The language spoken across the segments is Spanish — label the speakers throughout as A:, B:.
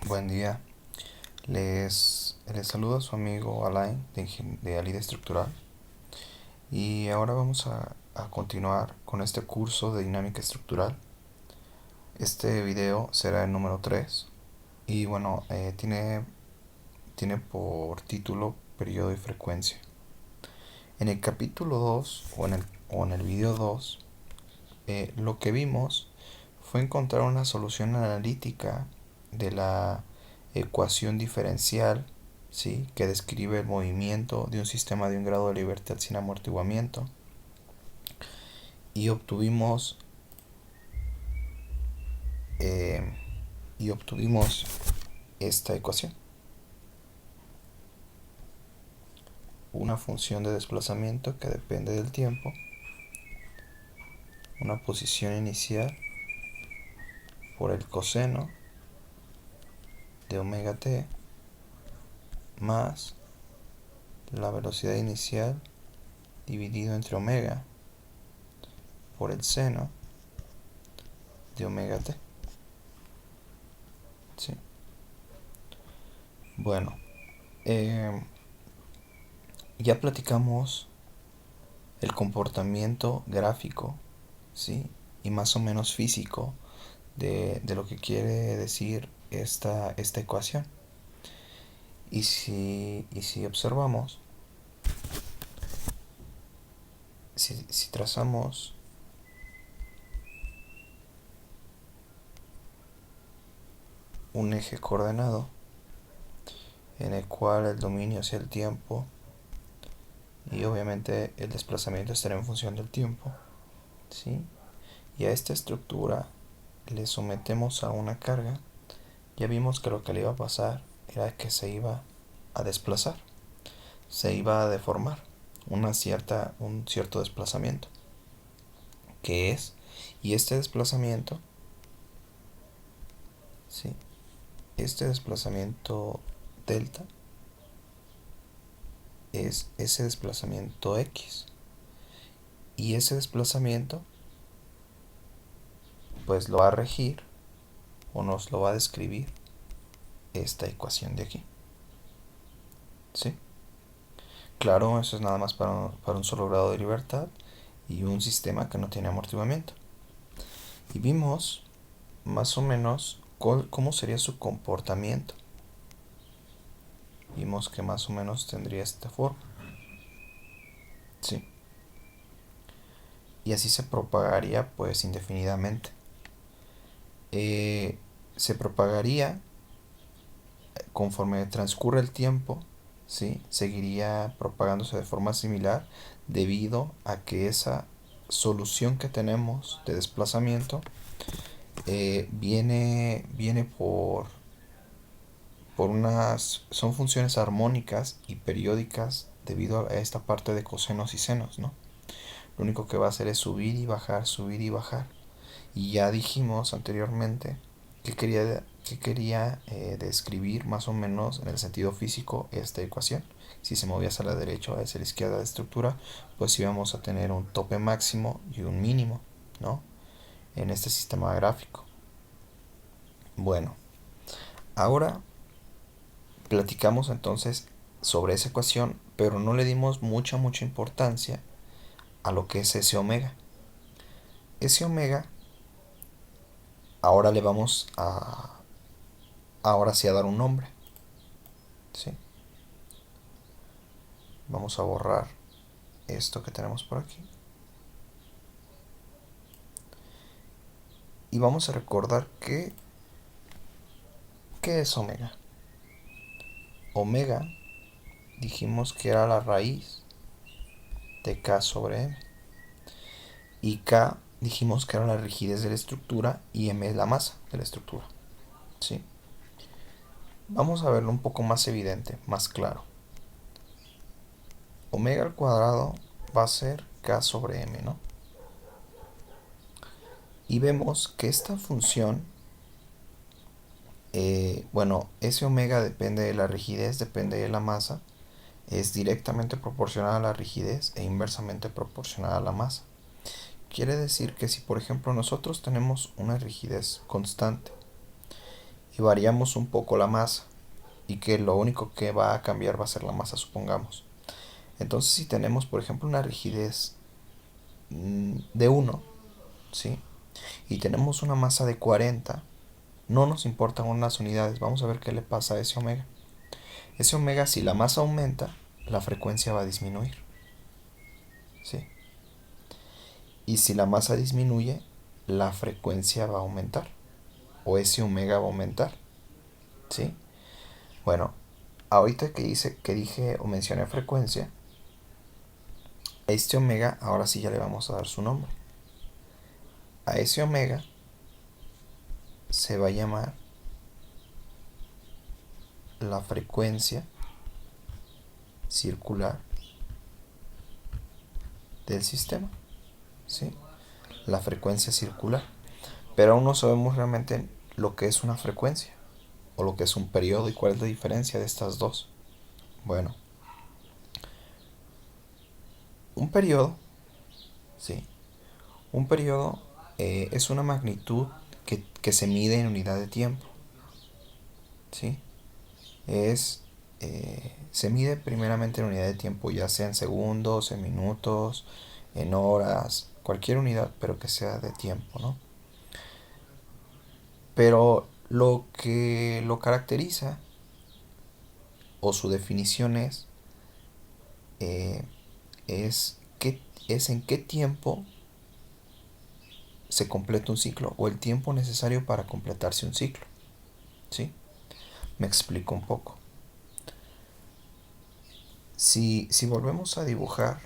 A: Buen día, les saluda su amigo Alain de Alida Estructural y ahora vamos a continuar con este curso de dinámica estructural. Este video será el número 3 y bueno, tiene por título periodo y frecuencia. En el capítulo 2 o en el video 2, lo que vimos fue encontrar una solución analítica de la ecuación diferencial, ¿sí?, que describe el movimiento de un sistema de un grado de libertad sin amortiguamiento, y obtuvimos eh, y obtuvimos esta ecuación: una función de desplazamiento que depende del tiempo, una posición inicial por el coseno de omega t más la velocidad inicial dividido entre omega por el seno de omega t. ¿Sí? Bueno, eh, ya platicamos el comportamiento gráfico, ¿sí?, y más o menos físico de lo que quiere decir esta ecuación. Y si observamos, si trazamos un eje coordenado en el cual el dominio sea el tiempo y obviamente el desplazamiento estará en función del tiempo, ¿sí?, y a esta estructura le sometemos a una carga, ya vimos que lo que le iba a pasar era que se iba a desplazar, se iba a deformar un cierto desplazamiento, que es, y este desplazamiento, ¿sí?, este desplazamiento delta es ese desplazamiento X, y ese desplazamiento pues lo va a regir o nos lo va a describir esta ecuación de aquí. ¿Sí? Claro, eso es nada más para un solo grado de libertad y un sistema que no tiene amortiguamiento. Y vimos más o menos cómo sería su comportamiento. Vimos que más o menos tendría esta forma. ¿Sí? Y así se propagaría pues indefinidamente. Se propagaría conforme transcurre el tiempo, ¿sí?, seguiría propagándose de forma similar debido a que esa solución que tenemos de desplazamiento viene por son funciones armónicas y periódicas debido a esta parte de cosenos y senos, ¿no? Lo único que va a hacer es subir y bajar. Y ya dijimos anteriormente que quería describir más o menos en el sentido físico esta ecuación. Si se movía hacia la derecha o hacia la izquierda de estructura, pues íbamos a tener un tope máximo y un mínimo, ¿no?, en este sistema gráfico. Bueno, ahora platicamos entonces sobre esa ecuación, pero no le dimos mucha importancia a lo que es ese omega. Ese omega, ahora le vamos ahora sí a dar un nombre, ¿sí? Vamos a borrar esto que tenemos por aquí. Y vamos a recordar ¿qué es omega? Omega dijimos que era la raíz de K sobre M. Y K dijimos que era la rigidez de la estructura y M es la masa de la estructura. ¿Sí? Vamos a verlo un poco más evidente, más claro. Omega al cuadrado va a ser K sobre M, ¿no? Y vemos que esta función, bueno, ese omega depende de la rigidez, depende de la masa, es directamente proporcional a la rigidez e inversamente proporcional a la masa. Quiere decir que si por ejemplo nosotros tenemos una rigidez constante y variamos un poco la masa y que lo único que va a cambiar va a ser la masa, supongamos. Entonces si tenemos por ejemplo una rigidez de 1, ¿sí? Y tenemos una masa de 40, no nos importan unas unidades, vamos a ver qué le pasa a ese omega. Ese omega, si la masa aumenta, la frecuencia va a disminuir, ¿sí? Y si la masa disminuye, la frecuencia va a aumentar, o ese omega va a aumentar, ¿sí? Bueno, ahorita que dije o mencioné frecuencia, a este omega ahora sí ya le vamos a dar su nombre. A ese omega se va a llamar la frecuencia circular del sistema, ¿sí? La frecuencia circular. Pero aún no sabemos realmente lo que es una frecuencia o lo que es un periodo y cuál es la diferencia de estas dos. Bueno, un periodo, ¿sí? Un periodo es una magnitud que se mide en unidad de tiempo, ¿sí? Se mide primeramente en unidad de tiempo, ya sea en segundos, en minutos, en horas, cualquier unidad, pero que sea de tiempo, ¿no? Pero lo que lo caracteriza o su definición eh, es en qué tiempo se completa un ciclo o el tiempo necesario para completarse un ciclo, ¿sí? Me explico un poco. Si volvemos a dibujar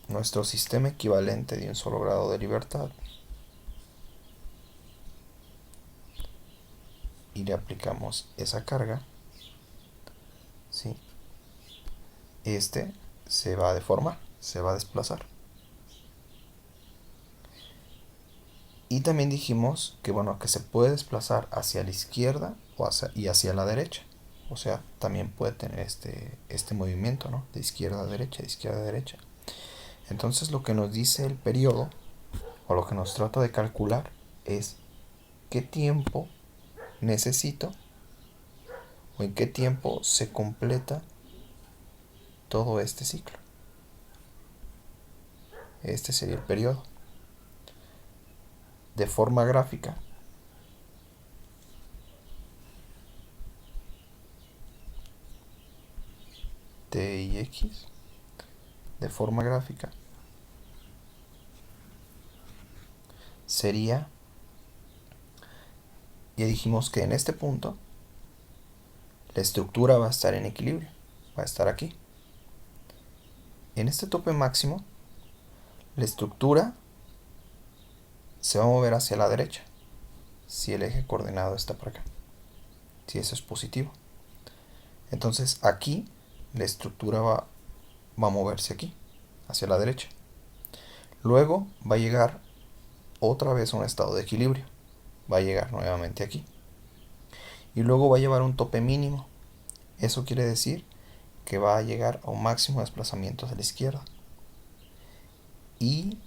A: nuestro sistema equivalente de un solo grado de libertad y le aplicamos esa carga, ¿sí? Este se va a deformar, se va a desplazar. Y también dijimos que bueno, que se puede desplazar hacia la izquierda y hacia la derecha. O sea, también puede tener este movimiento, ¿no? De izquierda a derecha, de izquierda a derecha. Entonces lo que nos dice el periodo, o lo que nos trata de calcular, es qué tiempo necesito o en qué tiempo se completa todo este ciclo. Este sería el periodo. De forma gráfica, T y X, de forma gráfica, sería, ya dijimos que en este punto la estructura va a estar en equilibrio, va a estar aquí. En este tope máximo, la estructura se va a mover hacia la derecha, si el eje coordenado está por acá, si eso es positivo. Entonces aquí la estructura va a moverse aquí, hacia la derecha. Luego va a llegar otra vez a un estado de equilibrio, va a llegar nuevamente aquí. Y luego va a llevar un tope mínimo. Eso quiere decir que va a llegar a un máximo de desplazamiento hacia la izquierda. Y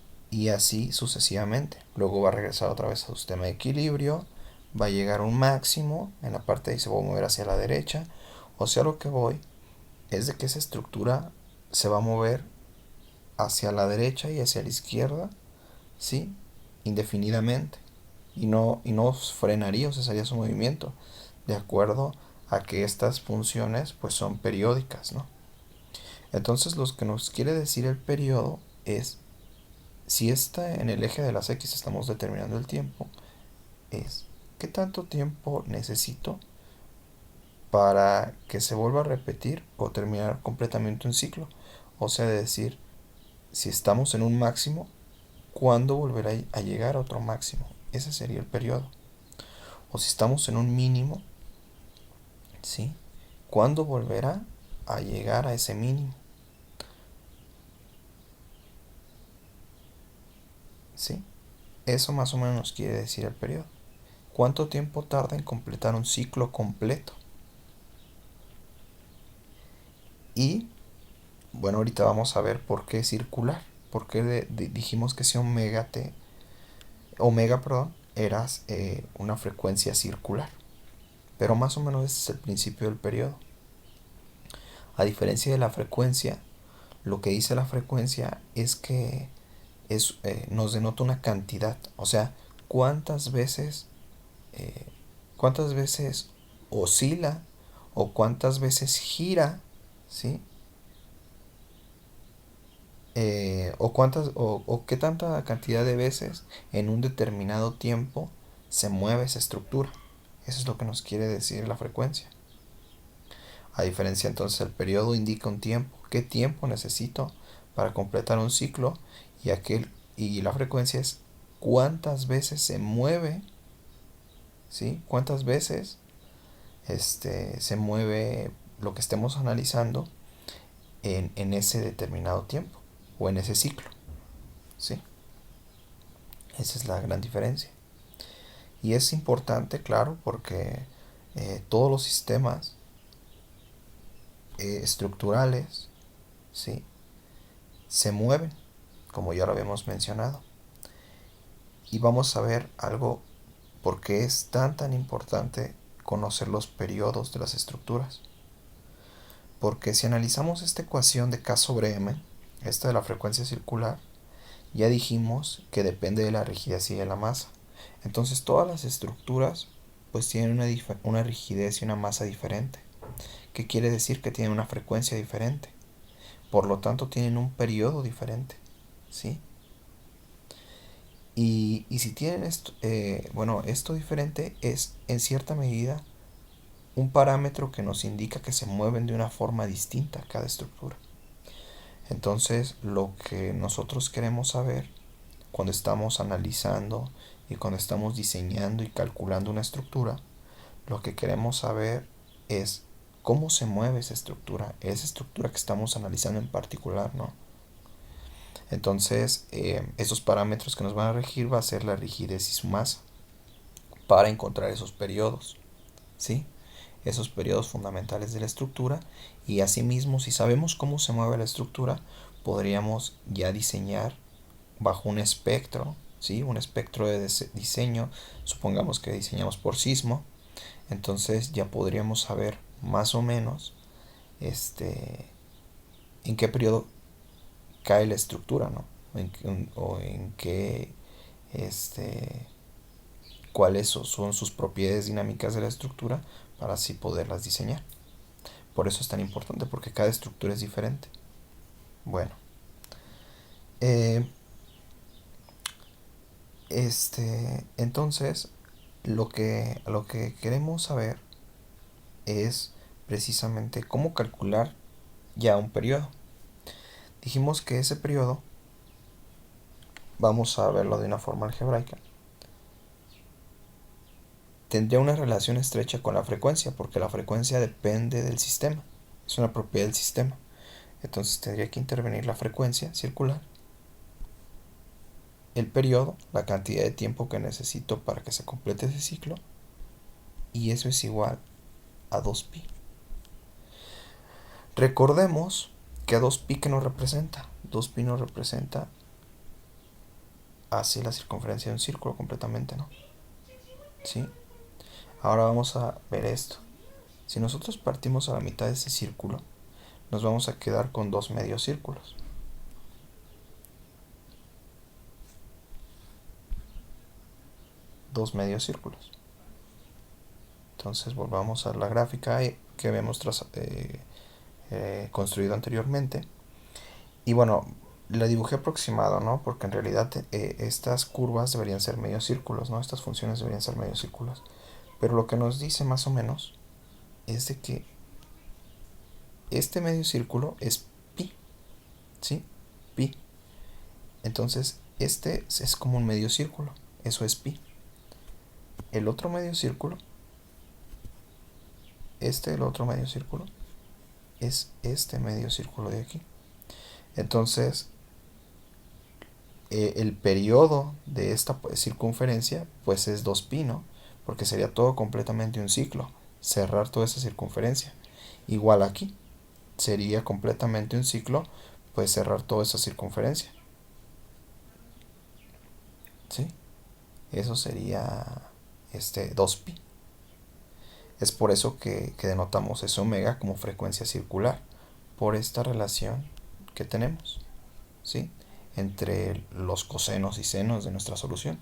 A: así sucesivamente. Luego va a regresar otra vez a su sistema de equilibrio, va a llegar a un máximo, en la parte de ahí se va a mover hacia la derecha. O sea, lo que voy es de que esa estructura se va a mover hacia la derecha y hacia la izquierda, ¿sí? Indefinidamente. Y no frenaría o cesaría su movimiento, de acuerdo a que estas funciones pues son periódicas, ¿no? Entonces lo que nos quiere decir el periodo es, si está en el eje de las X estamos determinando el tiempo, es qué tanto tiempo necesito para que se vuelva a repetir o terminar completamente un ciclo. O sea, de decir, si estamos en un máximo, ¿cuándo volverá a llegar a otro máximo? Ese sería el periodo. O si estamos en un mínimo, ¿sí? ¿Cuándo volverá a llegar a ese mínimo? ¿Sí? Eso más o menos nos quiere decir el periodo. ¿Cuánto tiempo tarda en completar un ciclo completo? Y bueno, ahorita vamos a ver por qué circular. Por qué dijimos que ese omega, perdón, era una frecuencia circular. Pero más o menos ese es el principio del periodo. A diferencia de la frecuencia, lo que dice la frecuencia es que nos denota una cantidad, o sea, eh, cuántas veces oscila o cuántas veces gira, ¿sí? O qué tanta cantidad de veces en un determinado tiempo se mueve esa estructura. Eso es lo que nos quiere decir la frecuencia. A diferencia entonces el periodo indica un tiempo, qué tiempo necesito para completar un ciclo y la frecuencia es cuántas veces se mueve, ¿sí? Cuántas veces se mueve lo que estemos analizando en ese determinado tiempo o en ese ciclo, ¿sí? Esa es la gran diferencia. Y es importante, claro, porque todos los sistemas estructurales, ¿sí? Se mueven, como ya lo habíamos mencionado. Y vamos a ver algo por qué es tan importante conocer los periodos de las estructuras. Porque si analizamos esta ecuación de K sobre M, esta de la frecuencia circular, ya dijimos que depende de la rigidez y de la masa. Entonces todas las estructuras pues tienen una rigidez y una masa diferente. ¿Qué quiere decir? Que tienen una frecuencia diferente. Por lo tanto tienen un periodo diferente. ¿Sí? Y si tienen esto, bueno, esto diferente es en cierta medida un parámetro que nos indica que se mueven de una forma distinta cada estructura. Entonces, lo que nosotros queremos saber cuando estamos analizando y cuando estamos diseñando y calculando una estructura, lo que queremos saber es cómo se mueve esa estructura que estamos analizando en particular, ¿no? Entonces, esos parámetros que nos van a regir va a ser la rigidez y su masa para encontrar esos periodos, ¿sí? Esos periodos fundamentales de la estructura y asimismo, si sabemos cómo se mueve la estructura, podríamos ya diseñar bajo un espectro, ¿sí? Un espectro de diseño, supongamos que diseñamos por sismo, entonces ya podríamos saber más o menos en qué periodo cae la estructura, ¿no? O en qué, este, cuáles son sus propiedades dinámicas de la estructura para así poderlas diseñar. Por eso es tan importante, porque cada estructura es diferente. Bueno, eh, entonces lo que queremos saber es precisamente cómo calcular ya un periodo. Dijimos que ese periodo vamos a verlo de una forma algebraica. Tendría una relación estrecha con la frecuencia, porque la frecuencia depende del sistema, es una propiedad del sistema. Entonces tendría que intervenir la frecuencia circular, el periodo, la cantidad de tiempo que necesito para que se complete ese ciclo, y eso es igual a 2pi. Recordemos que a 2pi que nos representa, 2pi nos representa así la circunferencia de un círculo completamente, ¿no? ¿Sí? Ahora vamos a ver esto. Si nosotros partimos a la mitad de ese círculo, nos vamos a quedar con dos medios círculos. Dos medios círculos. Entonces volvamos a la gráfica que habíamos construido anteriormente. Y bueno, la dibujé aproximado, ¿no? Porque en realidad estas curvas deberían ser medios círculos, ¿no? Estas funciones deberían ser medios círculos. Pero lo que nos dice más o menos es de que este medio círculo es pi, ¿sí? Pi. Entonces, este es como un medio círculo, eso es pi. El otro medio círculo, el otro medio círculo, es este medio círculo de aquí. Entonces, el periodo de esta circunferencia, pues es 2pi, ¿no? Porque sería todo completamente un ciclo, cerrar toda esa circunferencia. Igual aquí, sería completamente un ciclo, pues cerrar toda esa circunferencia, ¿sí? eso sería 2pi. Es por eso que denotamos ese omega como frecuencia circular, por esta relación que tenemos, ¿sí? Entre los cosenos y senos de nuestra solución.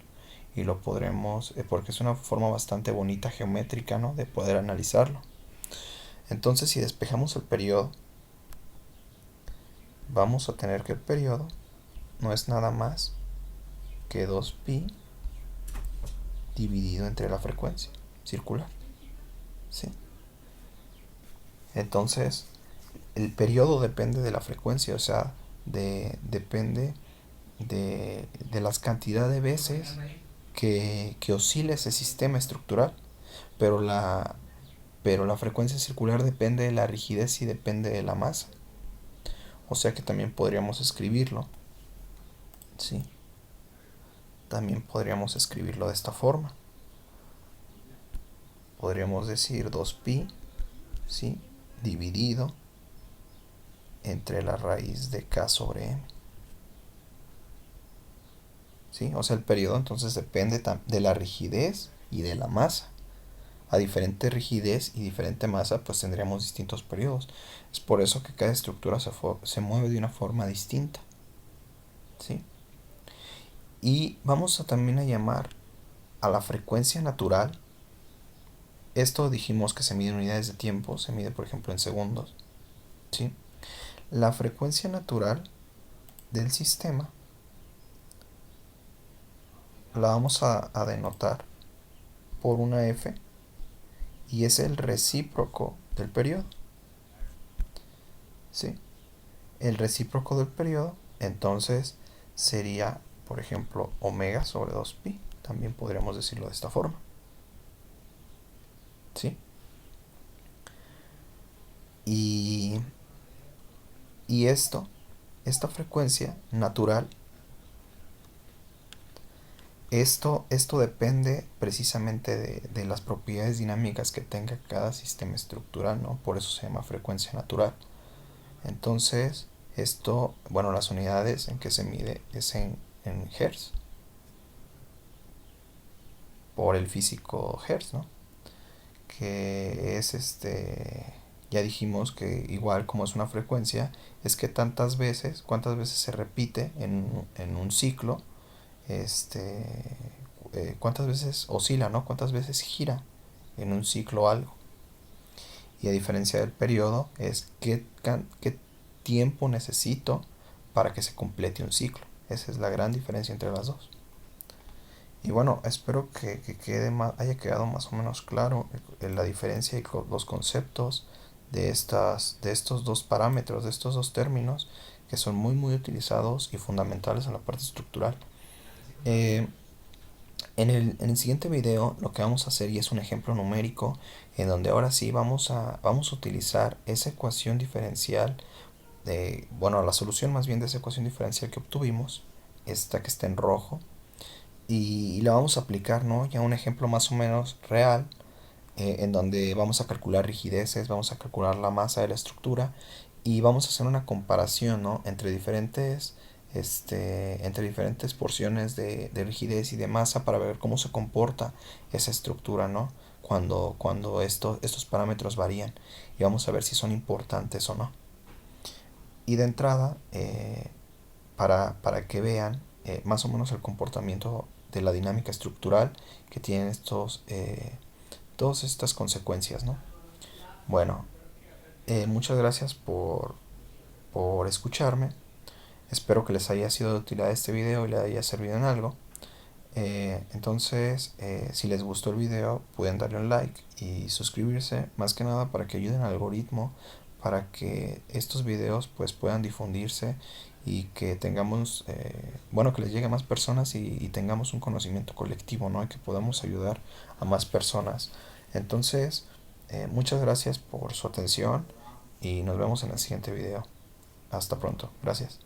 A: Y lo podremos, porque es una forma bastante bonita geométrica, ¿no?, de poder analizarlo. Entonces, si despejamos el periodo, vamos a tener que el periodo no es nada más que 2pi dividido entre la frecuencia circular, ¿sí? Entonces, el periodo depende de la frecuencia, o sea, depende de las cantidades de veces que oscila ese sistema estructural, pero pero la frecuencia circular depende de la rigidez y depende de la masa. O sea que también podríamos escribirlo, ¿sí? También podríamos escribirlo de esta forma. Podríamos decir 2pi, ¿sí?, dividido entre la raíz de k sobre m. ¿Sí? O sea, el periodo entonces depende de la rigidez y de la masa. A diferente rigidez y diferente masa, pues tendríamos distintos periodos. Es por eso que cada estructura se mueve de una forma distinta, ¿sí? Y vamos a también a llamar a la frecuencia natural. Esto dijimos que se mide en unidades de tiempo, se mide por ejemplo en segundos, ¿sí? La frecuencia natural del sistema la vamos a denotar por una f, y es el recíproco del periodo, ¿sí? El recíproco del periodo entonces sería, por ejemplo, omega sobre 2pi. También podríamos decirlo de esta forma, ¿sí? Y esta frecuencia natural, esto depende precisamente de las propiedades dinámicas que tenga cada sistema estructural, ¿no? Por eso se llama frecuencia natural. Entonces, bueno, las unidades en que se mide es en Hertz, por el físico Hertz, ¿no? Que es ya dijimos que igual como es una frecuencia, es que cuántas veces se repite en un ciclo, cuántas veces oscila, ¿no? Cuántas veces gira en un ciclo algo. Y a diferencia del periodo, es qué tiempo necesito para que se complete un ciclo. Esa es la gran diferencia entre las dos. Y bueno, espero que haya quedado más o menos claro la diferencia y los conceptos de estos dos parámetros, de estos dos términos, que son muy utilizados y fundamentales en la parte estructural. En el siguiente video lo que vamos a hacer, y es un ejemplo numérico, en donde ahora sí vamos a utilizar esa ecuación diferencial, bueno, la solución más bien de esa ecuación diferencial que obtuvimos, esta que está en rojo, y la vamos a aplicar, ¿no?, ya un ejemplo más o menos real, en donde vamos a calcular rigideces, vamos a calcular la masa de la estructura, y vamos a hacer una comparación, ¿no?, entre diferentes porciones de rigidez y de masa, para ver cómo se comporta esa estructura, ¿no?, cuando estos parámetros varían, y vamos a ver si son importantes o no. Y de entrada, para que vean más o menos el comportamiento de la dinámica estructural que tienen todas estas consecuencias, ¿no? Bueno, muchas gracias por escucharme. Espero que les haya sido de utilidad este video y les haya servido en algo. Entonces, si les gustó el video, pueden darle un like y suscribirse, más que nada para que ayuden al algoritmo, para que estos videos pues puedan difundirse y que tengamos, bueno, que les llegue a más personas y tengamos un conocimiento colectivo, ¿no?, y que podamos ayudar a más personas. Entonces, muchas gracias por su atención y nos vemos en el siguiente video. Hasta pronto. Gracias.